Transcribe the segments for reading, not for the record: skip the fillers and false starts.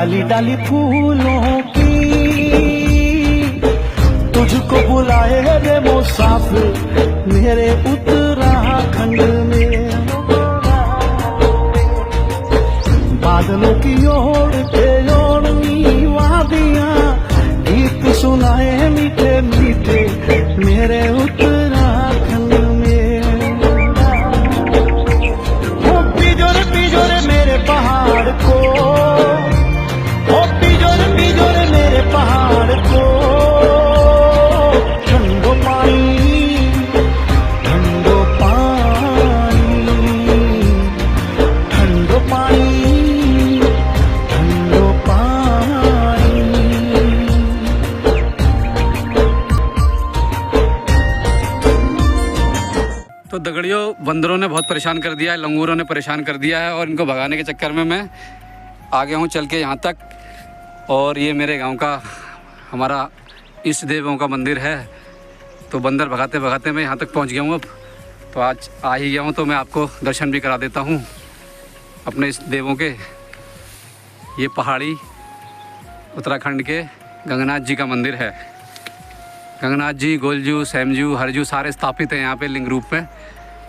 डाली डाली फूलों की तुझको बुलाए रे मुसाफिर मेरे उत्तराखंड में। बादलों की ओर के ओढ़नी वादियां गीत सुनाए मीठे मीठे मेरे उत्तराखंड में। वो पिजोरे मेरे पहाड़ को, वो पिजोरे मेरे पहाड़ को। ठंडो पानी, ठंडो पानी, ठंडो पानी, ठंडो पानी। तो दगड़ियों, बंदरों ने बहुत परेशान कर दिया है, लंगूरों ने परेशान कर दिया है और इनको भगाने के चक्कर में मैं आ गया हूँ चल के यहाँ तक। और ये मेरे गांव का हमारा इष्ट देवों का मंदिर है। तो बंदर भगाते भगाते मैं यहाँ तक पहुँच गया हूँ। अब तो आज आ ही गया हूँ तो मैं आपको दर्शन भी करा देता हूँ अपने इष्ट देवों के। ये पहाड़ी उत्तराखंड के गंगनाथ जी का मंदिर है। गंगनाथ जी, गोलजू, सैमजू, हरजू सारे स्थापित हैं यहाँ पे लिंग रूप में।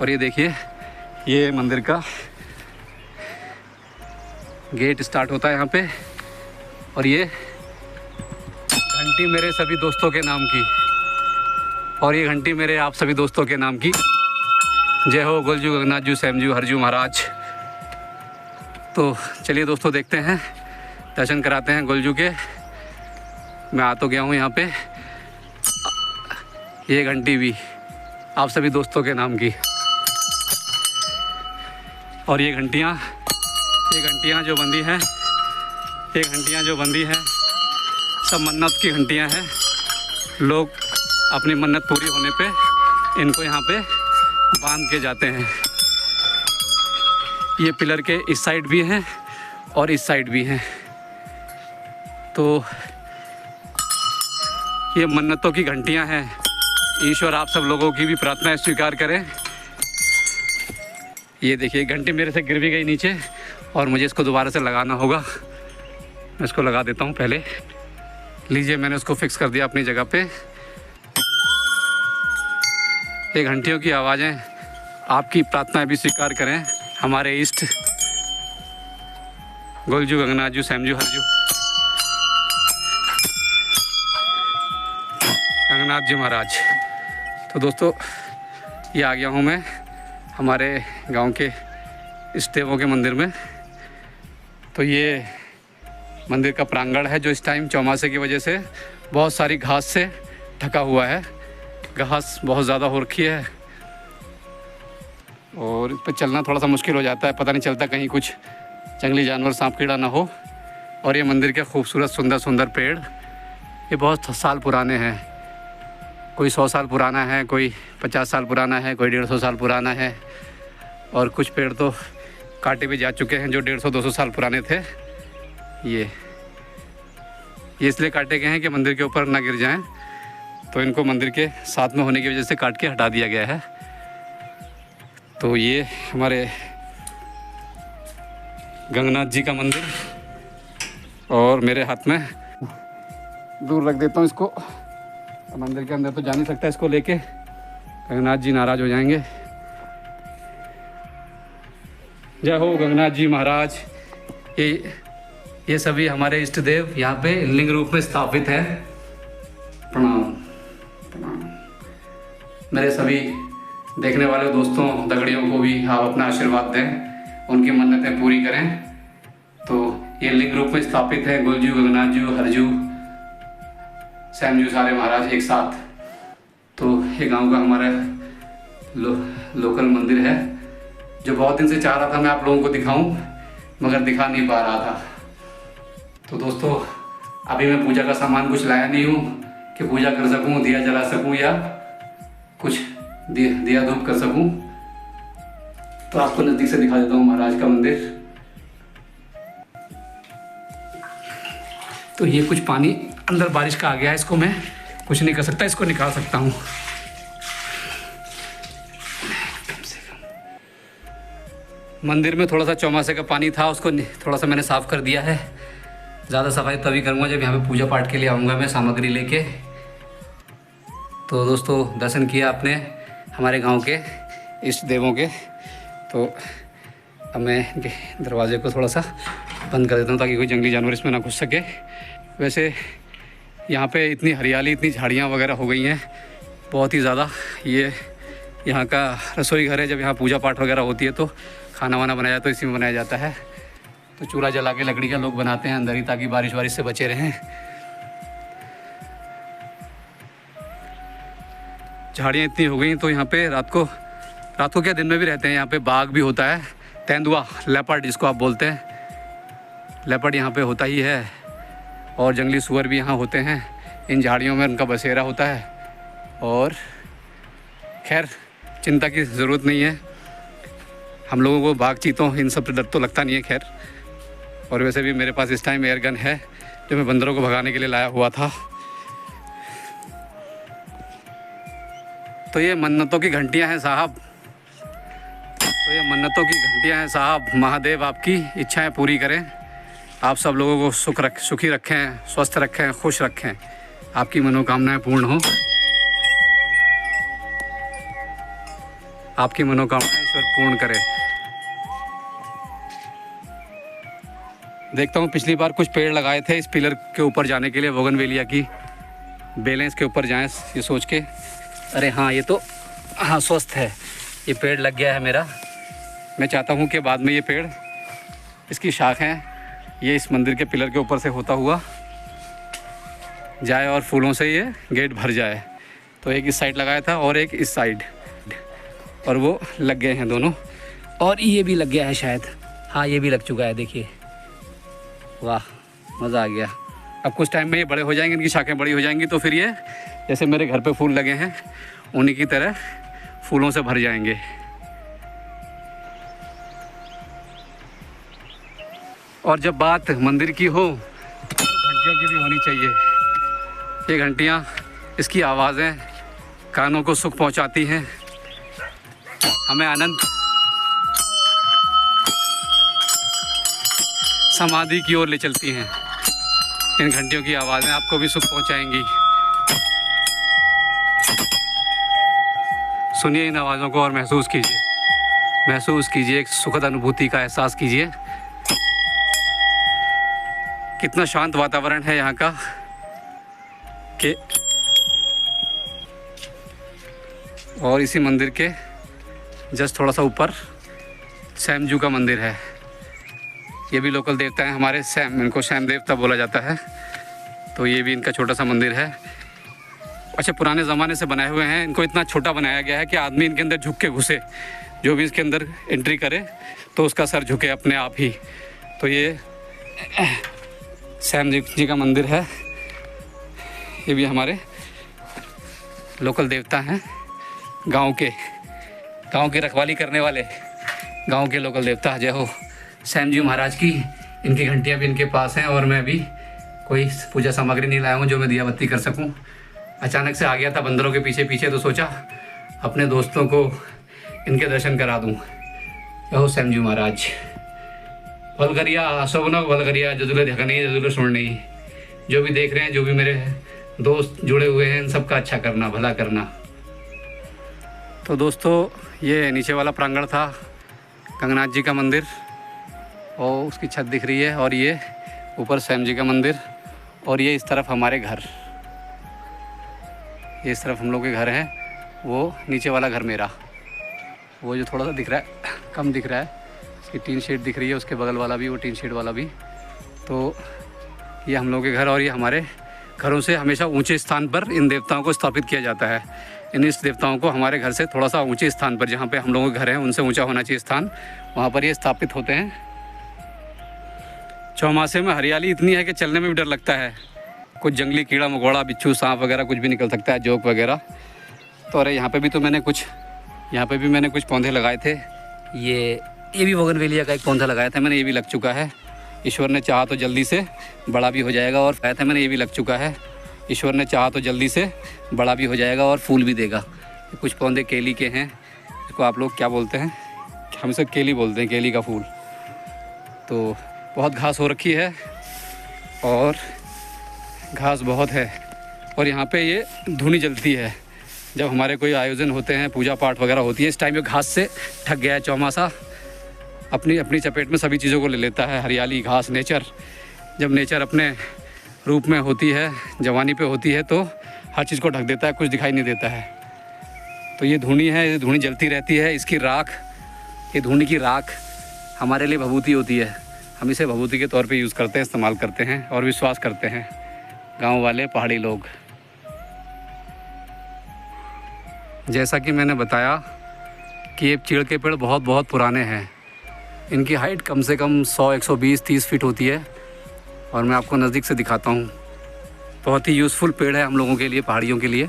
और ये देखिए, ये मंदिर का गेट स्टार्ट होता है यहाँ पे। और ये घंटी मेरे सभी दोस्तों के नाम की, और ये घंटी मेरे आप सभी दोस्तों के नाम की। जय हो गोलजू, गंगनाथ जू, सैमजू, हरजू महाराज। तो चलिए दोस्तों, देखते हैं, दर्शन कराते हैं गोलजू के। मैं आ तो गया हूँ यहाँ पे। ये घंटी भी आप सभी दोस्तों के नाम की। और ये घंटियाँ जो बंदी हैं, ये घंटियाँ जो बंदी हैं सब मन्नत की घंटियाँ हैं। लोग अपनी मन्नत पूरी होने पे इनको यहाँ पे बांध के जाते हैं। ये पिलर के इस साइड भी हैं और इस साइड भी हैं। तो ये मन्नतों की घंटियाँ हैं। ईश्वर आप सब लोगों की भी प्रार्थनाएं स्वीकार करें। ये देखिए, घंटी मेरे से गिर भी गई नीचे और मुझे इसको दोबारा से लगाना होगा। मैं इसको लगा देता हूँ पहले। लीजिए, मैंने उसको फिक्स कर दिया अपनी जगह पे। ये घंटियों की आवाज़ें आपकी प्रार्थनाएं भी स्वीकार करें। हमारे इष्ट गोलजू, गंगनाथ जू, सैमजू, हरजू, गंगनाथ जी महाराज। तो दोस्तों, ये आ गया हूँ मैं हमारे गांव के इष्ट देवों के मंदिर में। तो ये मंदिर का प्रांगण है जो इस टाइम चौमासे की वजह से बहुत सारी घास से ढका हुआ है। घास बहुत ज़्यादा हो रखी है और इस पर चलना थोड़ा सा मुश्किल हो जाता है। पता नहीं चलता कहीं कुछ जंगली जानवर, सांप कीड़ा ना हो। और ये मंदिर के खूबसूरत सुंदर सुंदर पेड़, ये बहुत साल पुराने हैं। कोई 100 साल पुराना है, कोई 50 साल पुराना है, कोई 150 साल पुराना है। और कुछ पेड़ तो काटे भी जा चुके हैं जो 150-200 साल पुराने थे। ये इसलिए काटे गए हैं कि मंदिर के ऊपर ना गिर जाएं। तो इनको मंदिर के साथ में होने की वजह से काट के हटा दिया गया है। तो ये हमारे गंगनाथ जी का मंदिर, और मेरे हाथ में दूर रख देता हूँ इसको। मंदिर के अंदर तो जा नहीं सकता इसको लेके, गंगनाथ जी नाराज़ हो जाएंगे। जय हो गंगनाथ जी महाराज। ये सभी हमारे इष्ट देव यहाँ पे लिंग रूप में स्थापित हैं। प्रणाम प्रणाम। मेरे सभी देखने वाले दोस्तों, दगड़ियों को भी आप अपना आशीर्वाद दें, उनकी मन्नतें पूरी करें। तो ये लिंग रूप में स्थापित है गोलजू, गंगनाथ जू, हरजू, सैमजू सारे महाराज एक साथ। तो ये गांव का हमारा लोकल मंदिर है जो बहुत दिन से चाह रहा था मैं आप लोगों को दिखाऊं, मगर दिखा नहीं पा रहा था। तो दोस्तों, अभी मैं पूजा का सामान कुछ लाया नहीं हूँ कि पूजा कर सकूँ, दिया जला सकूँ या कुछ दिया धूप कर सकूँ। तो आपको नज़दीक से दिखा देता हूँ महाराज का मंदिर। तो ये कुछ पानी अंदर बारिश का आ गया है, इसको मैं कुछ नहीं कर सकता, इसको निकाल सकता हूँ। मंदिर में थोड़ा सा चौमासे का पानी था, उसको थोड़ा सा मैंने साफ़ कर दिया है। ज़्यादा सफाई तभी करूँगा जब यहाँ पे पूजा पाठ के लिए आऊँगा मैं सामग्री लेके। तो दोस्तों दर्शन किया आपने हमारे गांव के इष्ट देवों के। तो अब मैं इनके दरवाजे को थोड़ा सा बंद कर देता हूँ ताकि कोई जंगली जानवर इसमें ना घुस सके। वैसे यहाँ पे इतनी हरियाली, इतनी झाड़ियाँ वगैरह हो गई हैं बहुत ही ज़्यादा। ये यहाँ का रसोई घर है। जब यहाँ पूजा पाठ वगैरह होती है तो खाना वाना बनाया तो इसी में बनाया जाता है। तो चूल्हा जला के लकड़ी का लोग बनाते हैं अंदर ही ताकि बारिश वारिश से बचे रहें। झाड़ियाँ इतनी हो गई तो यहाँ पे रात को क्या दिन में भी रहते हैं। यहाँ पे बाघ भी होता है, तेंदुआ, लेपर्ड जिसको आप बोलते हैं, लेपर्ड यहाँ पे होता ही है। और जंगली सूअर भी यहाँ होते हैं। इन झाड़ियों में उनका बसेरा होता है। और खैर चिंता की ज़रूरत नहीं है, हम लोगों को बाघ, चीतों इन सब से डर तो लगता नहीं है खैर। और वैसे भी मेरे पास इस टाइम एयर गन है जो मैं बंदरों को भगाने के लिए लाया हुआ था। तो ये मन्नतों की घंटियां हैं साहब, महादेव आपकी इच्छाएं पूरी करें। आप सब लोगों को सुखी रखें, स्वस्थ रखें, खुश रखें, आपकी मनोकामनाएं पूर्ण हो। आपकी मनोकामनाएं ईश्वर पूर्ण करे। देखता हूँ पिछली बार कुछ पेड़ लगाए थे इस पिलर के ऊपर जाने के लिए, बोगनवेलिया की बेलें इसके ऊपर जाएं ये सोच के। अरे हाँ, ये तो हाँ स्वस्थ है, ये पेड़ लग गया है मेरा। मैं चाहता हूँ कि बाद में ये पेड़, इसकी शाखें ये इस मंदिर के पिलर के ऊपर से होता हुआ जाए और फूलों से ये गेट भर जाए। तो एक इस साइड लगाया था और एक इस साइड, और वो लग गए हैं दोनों। और ये भी लग गया है शायद, हाँ ये भी लग चुका है, देखिए वाह मज़ा आ गया। अब कुछ टाइम में ये बड़े हो जाएंगे, इनकी शाखें बड़ी हो जाएंगी तो फिर ये जैसे मेरे घर पे फूल लगे हैं उन्हीं की तरह फूलों से भर जाएंगे। और जब बात मंदिर की हो तो घंटियों की भी होनी चाहिए। ये घंटियाँ, इसकी आवाज़ें कानों को सुख पहुंचाती हैं, हमें आनंद, समाधि की ओर ले चलती हैं। इन घंटियों की आवाज़ें आपको भी सुख पहुंचाएंगी। सुनिए इन आवाज़ों को और महसूस कीजिए एक सुखद अनुभूति का एहसास कीजिए। कितना शांत वातावरण है यहाँ का कि और इसी मंदिर के जस्ट थोड़ा सा ऊपर सैम जू का मंदिर है। ये भी लोकल देवता हैं हमारे, सैम, इनको सैम देवता बोला जाता है। तो ये भी इनका छोटा सा मंदिर है। अच्छा, पुराने ज़माने से बनाए हुए हैं, इनको इतना छोटा बनाया गया है कि आदमी इनके अंदर झुक के घुसे, जो भी इसके अंदर एंट्री करे तो उसका सर झुके अपने आप ही। तो ये सैम जी का मंदिर है। ये भी हमारे लोकल देवता हैं, गांव के रखवाली करने वाले गांव के लोकल देवता। जय हो सैम जी महाराज की। इनकी घंटियाँ भी इनके पास हैं और मैं भी कोई पूजा सामग्री नहीं लाया हूँ जो मैं दिया बत्ती कर सकूँ। अचानक से आ गया था बंदरों के पीछे पीछे, तो सोचा अपने दोस्तों को इनके दर्शन करा दूँ। जय हो सैम जी महाराज। वलगरिया सोगनो वलगरिया जजुले ढकनी जजुले सुननी। जो भी देख रहे हैं, जो भी मेरे दोस्त जुड़े हुए हैं, इन सबका अच्छा करना, भला करना। तो दोस्तों ये नीचे वाला प्रांगण था गंगनाथ जी का मंदिर और उसकी छत दिख रही है, और ये ऊपर सैम जी का मंदिर, और ये इस तरफ हमारे घर, ये इस तरफ हम लोग के घर हैं। वो नीचे वाला घर मेरा, वो जो थोड़ा सा दिख रहा है, कम दिख रहा है, इसकी टीन शेड दिख रही है, उसके बगल वाला भी, वो टीन शेड वाला भी। तो ये हम लोग के घर, और ये हमारे घरों से हमेशा ऊंचे स्थान पर इन देवताओं को स्थापित किया जाता है। इन इस देवताओं को हमारे घर से थोड़ा सा ऊंचे स्थान पर, जहाँ पे हम लोगों के घर हैं उनसे ऊंचा होना चाहिए स्थान, वहाँ पर ये स्थापित होते हैं। चौमासे में हरियाली इतनी है कि चलने में भी डर लगता है। कुछ जंगली कीड़ा मकोड़ा, बिच्छू, सांप वगैरह कुछ भी निकल सकता है, जोक वगैरह। तो अरे यहाँ पे भी मैंने कुछ पौधे लगाए थे। ये भी बोगनवेलिया का एक पौधा लगाया था मैंने, ये भी लग चुका है। ईश्वर ने चाहा तो जल्दी से बड़ा भी हो जाएगा, और लगाया था मैंने, ये भी लग चुका है। ईश्वर ने चाहा तो जल्दी से बड़ा भी हो जाएगा और फूल भी देगा। कुछ पौधे केली के हैं, इसको आप लोग क्या बोलते हैं? हम इसे केली बोलते हैं, केली का फूल। तो बहुत घास हो रखी है, और घास बहुत है। और यहाँ पे ये धूनी जलती है जब हमारे कोई आयोजन होते हैं, पूजा पाठ वगैरह होती है। इस टाइम ये घास से ढक गया है चौमासा, अपनी अपनी चपेट में सभी चीज़ों को ले लेता है। हरियाली, घास, नेचर, जब नेचर अपने रूप में होती है, जवानी पे होती है, तो हर चीज़ को ढक देता है, कुछ दिखाई नहीं देता है। तो ये धूनी है, ये धूनी जलती रहती है। इसकी राख, ये धूनी की राख हमारे लिए भभूति होती है। हम इसे भभूति के तौर पे यूज़ करते हैं, इस्तेमाल करते हैं और विश्वास करते हैं गांव वाले, पहाड़ी लोग। जैसा कि मैंने बताया कि ये चीड़ के पेड़ बहुत बहुत पुराने हैं। इनकी हाइट कम से कम 100, 120, 30 फीट होती है। और मैं आपको नज़दीक से दिखाता हूँ। बहुत ही यूज़फुल पेड़ है हम लोगों के लिए, पहाड़ियों के लिए।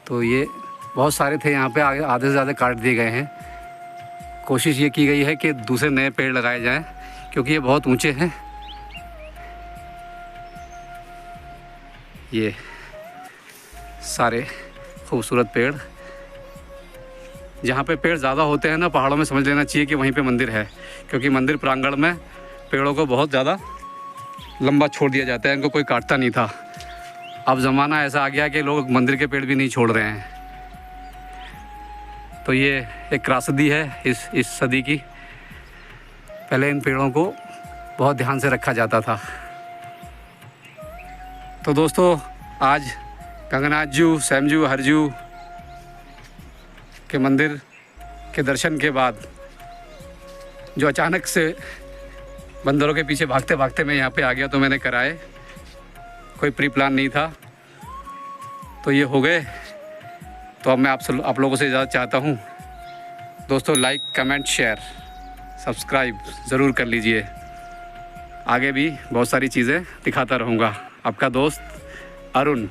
तो ये बहुत सारे थे यहाँ पे, आधे से ज़्यादा काट दिए गए हैं। कोशिश ये की गई है कि दूसरे नए पेड़ लगाए जाएं, क्योंकि ये बहुत ऊंचे हैं। ये सारे खूबसूरत पेड़, जहाँ पे पेड़ ज़्यादा होते हैं ना पहाड़ों में, समझ लेना चाहिए कि वहीं पे मंदिर है, क्योंकि मंदिर प्रांगण में पेड़ों को बहुत ज़्यादा लंबा छोड़ दिया जाता है, इनको कोई काटता नहीं था। अब ज़माना ऐसा आ गया कि लोग मंदिर के पेड़ भी नहीं छोड़ रहे हैं। तो ये एक त्रासदी है इस सदी की। पहले इन पेड़ों को बहुत ध्यान से रखा जाता था। तो दोस्तों, आज गंगनाथ जी, सैमजू, हरजू के मंदिर के दर्शन के बाद, जो अचानक से बंदरों के पीछे भागते भागते मैं यहाँ पे आ गया, तो मैंने कराए, कोई प्री प्लान नहीं था, तो ये हो गए। तो अब मैं आप लोगों से इजाज़त चाहता हूँ। दोस्तों, लाइक, कमेंट, शेयर, सब्सक्राइब ज़रूर कर लीजिए। आगे भी बहुत सारी चीज़ें दिखाता रहूँगा। आपका दोस्त अरुण।